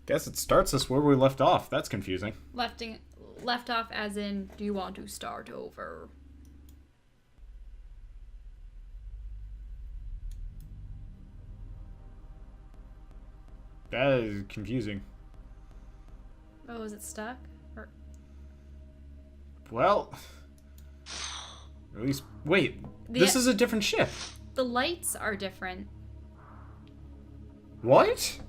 Guess it starts us where we left off. That's confusing. Left off as in, do you want to start over? That is confusing. Oh, is it stuck? Or... Well, at least... Wait, this is a different ship. The lights are different. What?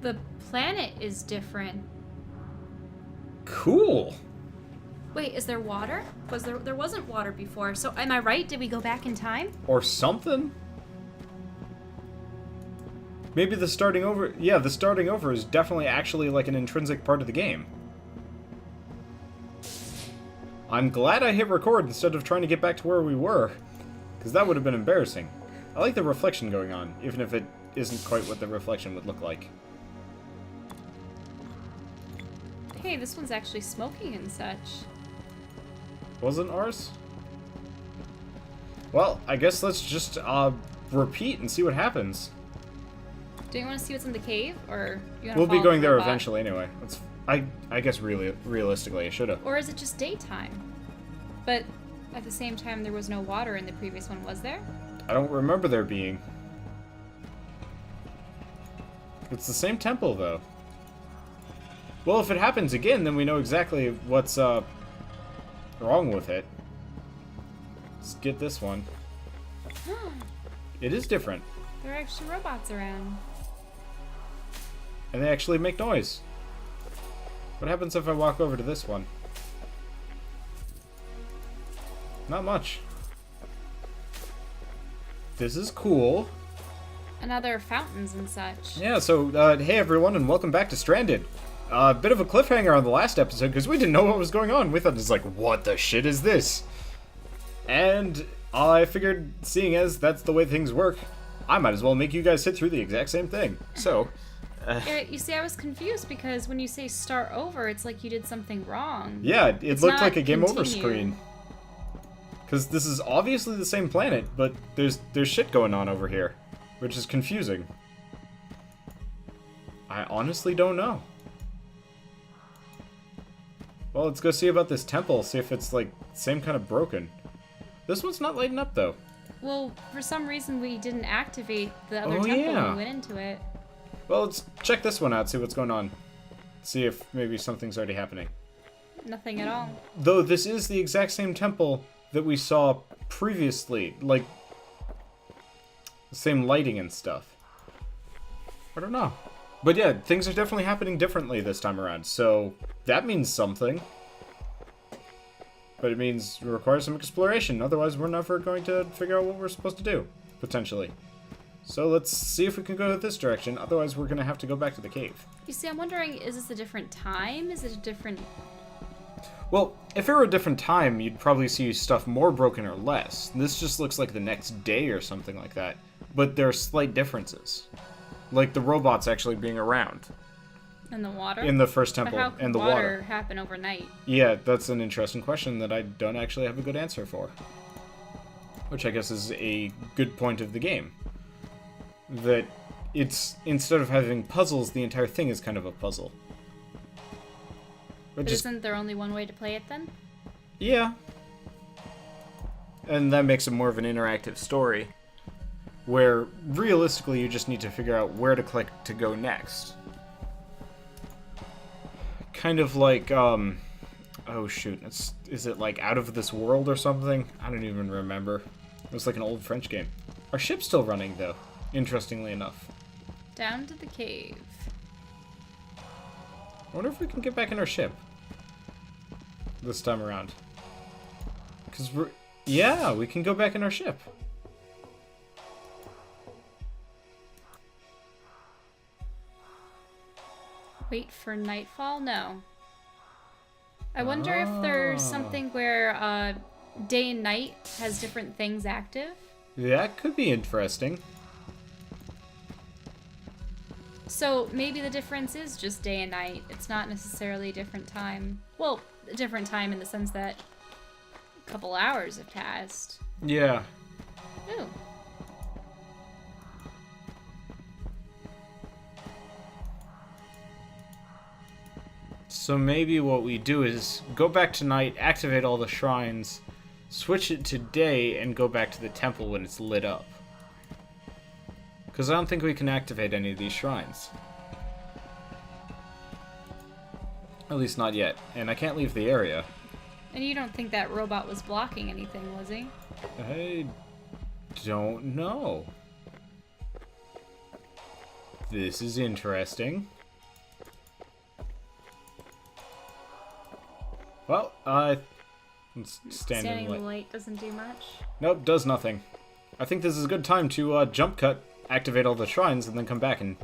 The planet is different. Cool. Wait, is there water? There wasn't water before, so am I right? Did we go back in time? Or something? Maybe the starting over... Yeah, the starting over is definitely actually like an intrinsic part of the game. I'm glad I hit record instead of trying to get back to where we were, because that would have been embarrassing. I like the reflection going on, even if it isn't quite what the reflection would look like. Hey, this one's actually smoking and such. Wasn't ours? Well, I guess let's just repeat and see what happens. Do you want to see what's in the cave, or you want to We'll be follow going the there robot? eventually anyway. I guess really, realistically, I should have. Or is it just daytime? But at the same time, there was no water in the previous one, was there? I don't remember there being. It's the same temple, though. Well, if it happens again, then we know exactly what's wrong with it. Let's get this one. It is different. There are actually robots around. And they actually make noise. What happens if I walk over to this one? Not much. This is cool. And now there are fountains and such. Yeah, so, hey everyone, and welcome back to Stranded. Bit of a cliffhanger on the last episode, because we didn't know what was going on. We thought, it's like, what the shit is this? And I figured, seeing as that's the way things work, I might as well make you guys sit through the exact same thing. So... You see, I was confused because when you say start over, it's like you did something wrong. Yeah, it looked like a game over continue. screen. Because this is obviously the same planet, but there's shit going on over here, which is confusing. I honestly don't know. Well, let's go see about this temple, see if it's, like, same kind of broken. This one's not lighting up, though. Well, for some reason we didn't activate the other temple when we went into it. Well, let's check this one out, see what's going on. See if maybe something's already happening. Nothing at all. Though this is the exact same temple that we saw previously, like, the same lighting and stuff. I don't know. But yeah, things are definitely happening differently this time around, so that means something. But it means it requires some exploration, otherwise we're never going to figure out what we're supposed to do, potentially. So let's see if we can go this direction, otherwise we're going to have to go back to the cave. You see, I'm wondering, is this a different time? Is it a different... Well, if it were a different time, you'd probably see stuff more broken or less. This just looks like the next day or something like that. But there are slight differences. Like the robots actually being around. In the water? In the first temple, But how could and the water. happen overnight? Yeah, that's an interesting question that I don't actually have a good answer for. Which I guess is a good point of the game. That it's, instead of having puzzles, the entire thing is kind of a puzzle. But isn't there only one way to play it then? Yeah. And that makes it more of an interactive story. Where, realistically, you just need to figure out where to click to go next. Kind of like, oh shoot, is it like Out of This World or something? I don't even remember. It was like an old French game. Our ship's still running, though, interestingly enough. Down to the cave. I wonder if we can get back in our ship. This time around. Because yeah, we can go back in our ship. Wait for nightfall? No. I wonder if there's something where day and night has different things active. That could be interesting. So maybe the difference is just day and night. It's not necessarily a different time. Well, a different time in the sense that couple hours have passed. Yeah. Ooh. So maybe what we do is go back to night, activate all the shrines, switch it to day, and go back to the temple when it's lit up. Because I don't think we can activate any of these shrines. At least not yet. And I can't leave the area. And you don't think that robot was blocking anything, was he? I don't know. This is interesting. Well, Standing in the light doesn't do much. Nope, does nothing. I think this is a good time to jump cut, activate all the shrines, and then come back and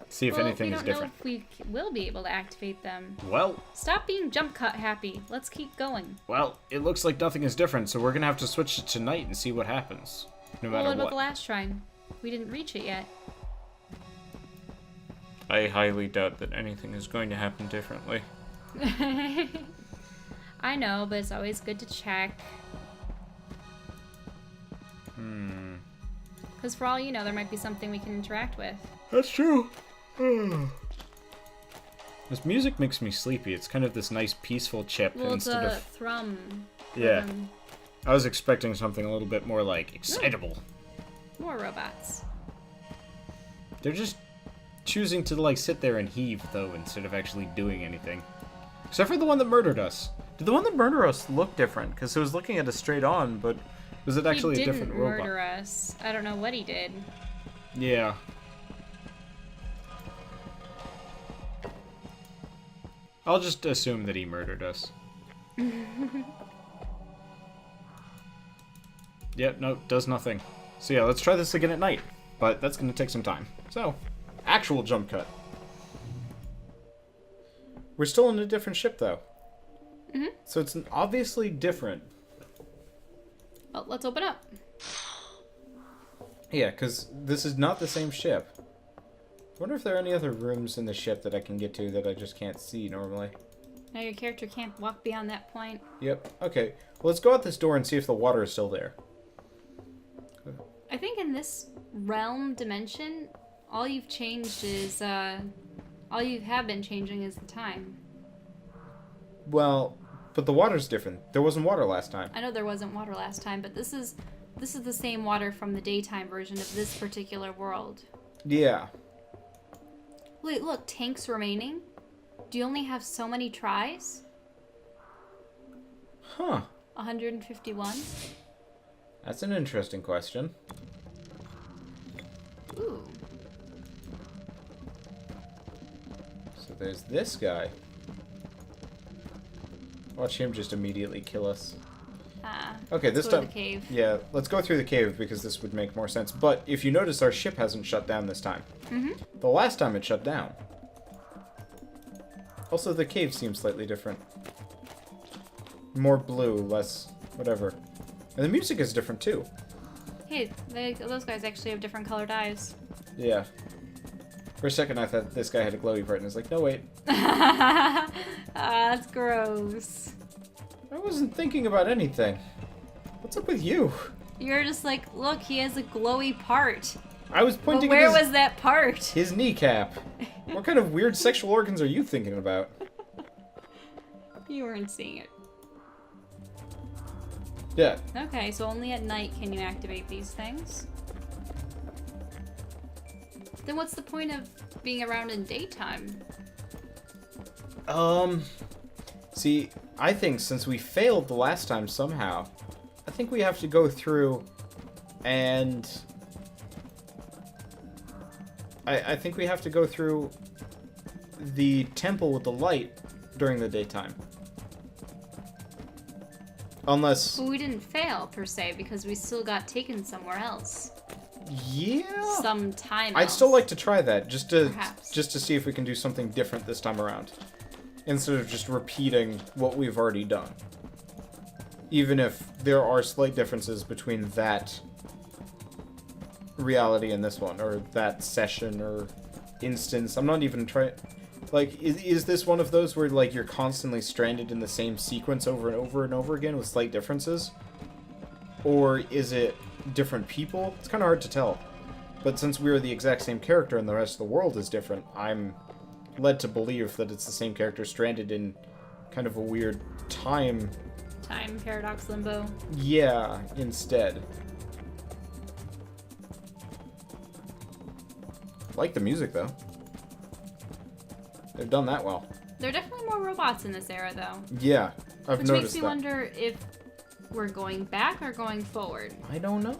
see if anything is different. We don't know if we will be able to activate them. Well, Stop being jump cut happy. Let's keep going. well, it looks like nothing is different, so we're gonna have to switch it to night and see what happens. No matter What about the last shrine? We didn't reach it yet. I highly doubt that anything is going to happen differently. I know, but it's always good to check. Because for all you know, there might be something we can interact with. That's true. This music makes me sleepy. It's kind of this nice peaceful chip Well, instead it's a of... thrum. Yeah. rhythm. I was expecting something a little bit more, like, excitable. More robots. They're just choosing to, like, sit there and heave, though, instead of actually doing anything. Except for the one that murdered us. Did the one that murdered us look different? Because it was looking at us straight on, but was it actually a different robot? He didn't murder us. I don't know what he did. Yeah. I'll just assume that he murdered us. Yep, no, does nothing. So yeah, let's try this again at night. But that's going to take some time. So, actual jump cut. We're still in a different ship, though. Mm-hmm. So it's obviously different. Well, let's open up. Yeah, because this is not the same ship. I wonder if there are any other rooms in the ship that I can get to that I just can't see normally. Now your character can't walk beyond that point. Yep, okay. Well, let's go out this door and see if the water is still there. I think in this realm dimension, all you've changed is, all you have been changing is the time. Well, but the water's different. There wasn't water last time. I know there wasn't water last time, but this is the same water from the daytime version of this particular world. Yeah. Wait, look, tanks remaining? Do you only have so many tries? Huh. 151? That's an interesting question. Ooh. So there's this guy. Watch him just immediately kill us. Okay, this Let's go time... to the cave. Yeah, let's go through the cave because this would make more sense. But if you notice, our ship hasn't shut down this time. Mm-hmm. The last time it shut down. Also, the cave seems slightly different. More blue, less whatever. And the music is different too. Hey, those guys actually have different colored eyes. Yeah. For a second I thought this guy had a glowy part and I was like, no wait. That's gross. I wasn't thinking about anything. What's up with you? You're just like, look, he has a glowy part. I was pointing But where at was that part? his kneecap. What kind of weird sexual organs are you thinking about? You weren't seeing it. Yeah. Okay, so only at night can you activate these things? Then what's the point of being around in daytime? See, I think since we failed the last time somehow, I think we have to go through and... I think we have to go through the temple with the light during the daytime. Unless... Well, we didn't fail, per se, because we still got taken somewhere else. Yeah? Sometime I'd else. still like to try that, just to Perhaps. see if we can do something different this time around. Instead of just repeating what we've already done. Even if there are slight differences between that reality and this one, or that session, or instance. I'm not even trying... Like, is this one of those where, like, you're constantly stranded in the same sequence over and over and over again with slight differences? Or is it different people? It's kind of hard to tell. But since we're the exact same character and the rest of the world is different, I'm led to believe that it's the same character stranded in kind of a weird time paradox limbo. Yeah, instead. Like the music, though. They've done that well. There are definitely more robots in this era, though. Yeah, I've Which noticed makes me that. wonder if we're going back or going forward. I don't know.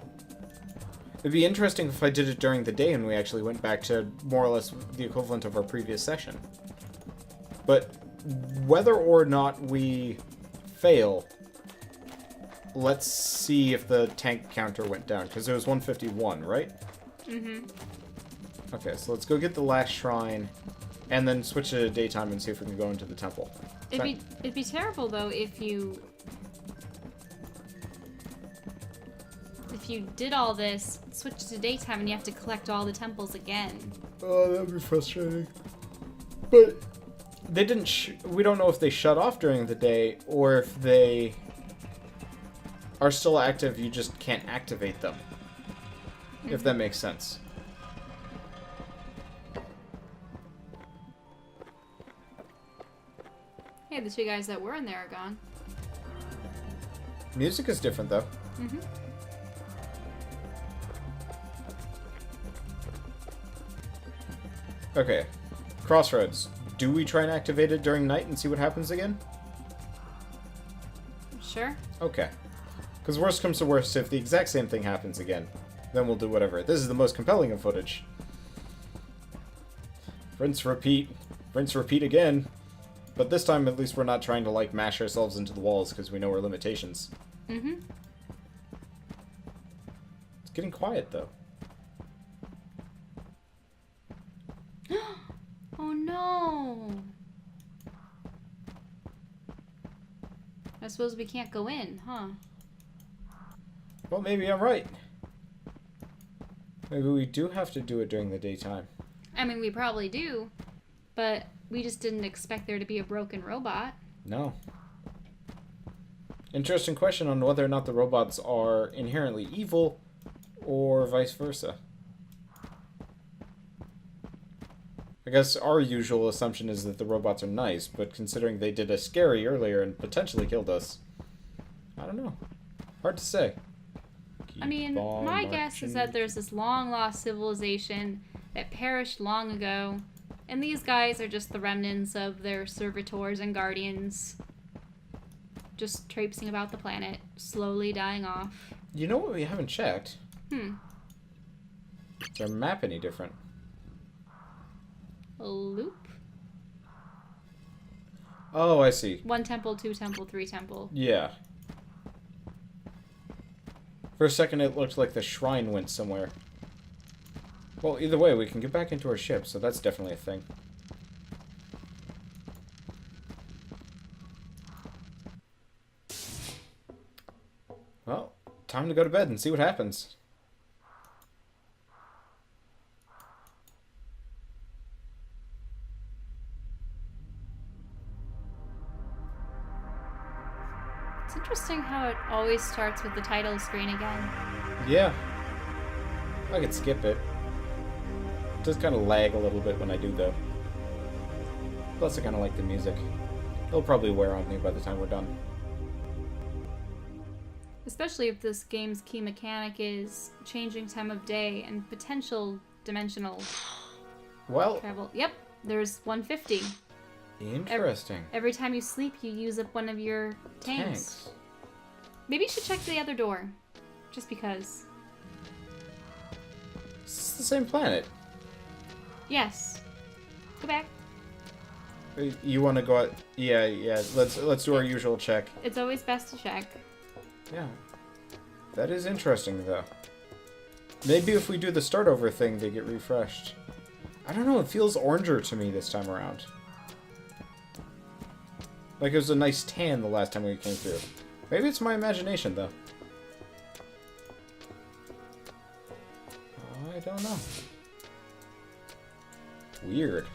It'd be interesting if I did it during the day and we actually went back to more or less the equivalent of our previous session. But whether or not we fail, let's see if the tank counter went down, because it was 151, right? Mm-hmm. Okay, so let's go get the last shrine, and then switch to daytime and see if we can go into the temple. It'd be terrible, though, if you did all this, switch to daytime, and you have to collect all the temples again. Oh, that'd be frustrating. But they didn't. We don't know if they shut off during the day or if they are still active. You just can't activate them. Mm-hmm. If that makes sense. Hey, the two guys that were in there are gone. Music is different, though. Mm-hmm. Okay. Crossroads. Do we try and activate it during night and see what happens again? Sure. Okay. Because worst comes to worst, if the exact same thing happens again, then we'll do whatever. This is the most compelling of footage. Rinse, repeat. Rinse, repeat again. But this time, at least we're not trying to, like, mash ourselves into the walls because we know our limitations. Mm-hmm. It's getting quiet, though. Oh, no! I suppose we can't go in, huh? Well, maybe I'm right. Maybe we do have to do it during the daytime. I mean, we probably do, but we just didn't expect there to be a broken robot. No. Interesting question on whether or not the robots are inherently evil or vice versa. I guess our usual assumption is that the robots are nice, but considering they did us scary earlier and potentially killed us, I don't know. Hard to say. I mean, my guess is that there's this long-lost civilization that perished long ago, and these guys are just the remnants of their servitors and guardians, just traipsing about the planet, slowly dying off. You know what we haven't checked? Is our map any different? A loop? Oh, I see. 1 temple, 2 temple, 3 temple. Yeah. For a second, it looked like the shrine went somewhere. Well, either way, we can get back into our ship, so that's definitely a thing. Well, time to go to bed and see what happens. It's interesting how it always starts with the title screen again. Yeah. I could skip it. It does kind of lag a little bit when I do, though. Plus, I kind of like the music. It'll probably wear on me by the time we're done. Especially if this game's key mechanic is changing time of day and potential dimensional travel. Yep, there's 150. Interesting. Every time you sleep, you use up one of your tanks. Maybe you should check the other door. Just because. It's the same planet. Yes. Go back. You want to go out? Yeah. Let's do our usual check. It's always best to check. Yeah. That is interesting, though. Maybe if we do the start over thing, they get refreshed. I don't know, it feels oranger to me this time around. Like it was a nice tan the last time we came through. Maybe it's my imagination, though. I don't know. Weird.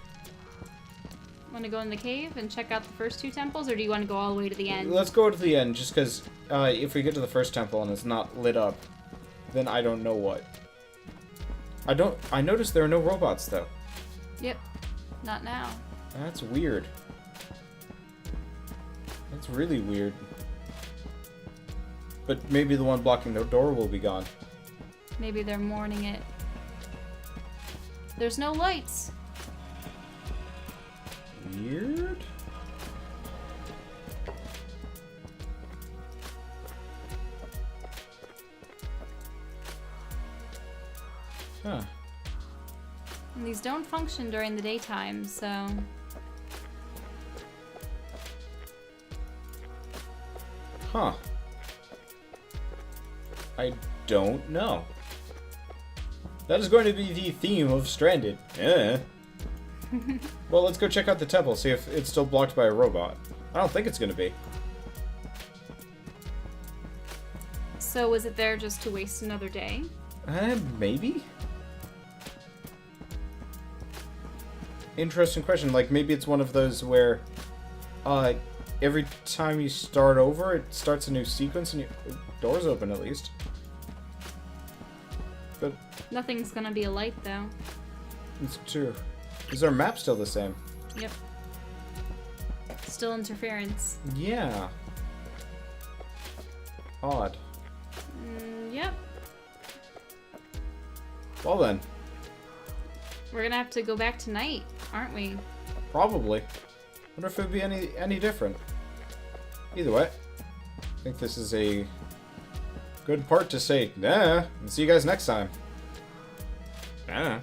Want to go in the cave and check out the first 2 temples, or do you want to go all the way to the end? Let's go to the end, just because if we get to the first temple and it's not lit up, then I don't know what. I noticed there are no robots, though. Yep. Not now. That's weird. That's really weird. But maybe the one blocking the door will be gone. Maybe they're mourning it. There's no lights. Weird? Huh. And these don't function during the daytime, so... Huh. I don't know. That is going to be the theme of Stranded. Yeah. Well, let's go check out the temple, see if it's still blocked by a robot. I don't think it's going to be. So was it there just to waste another day? Maybe? Interesting question. Like, maybe it's one of those where, every time you start over, it starts a new sequence and your door's open at least. But... Nothing's gonna be a light, though. It's true. Is our map still the same? Yep. Still interference. Yeah. Odd. Yep. Well then. We're gonna have to go back tonight, aren't we? Probably. Wonder if it would be any different. Either way, I think this is a good part to say, nah, and see you guys next time. Nah.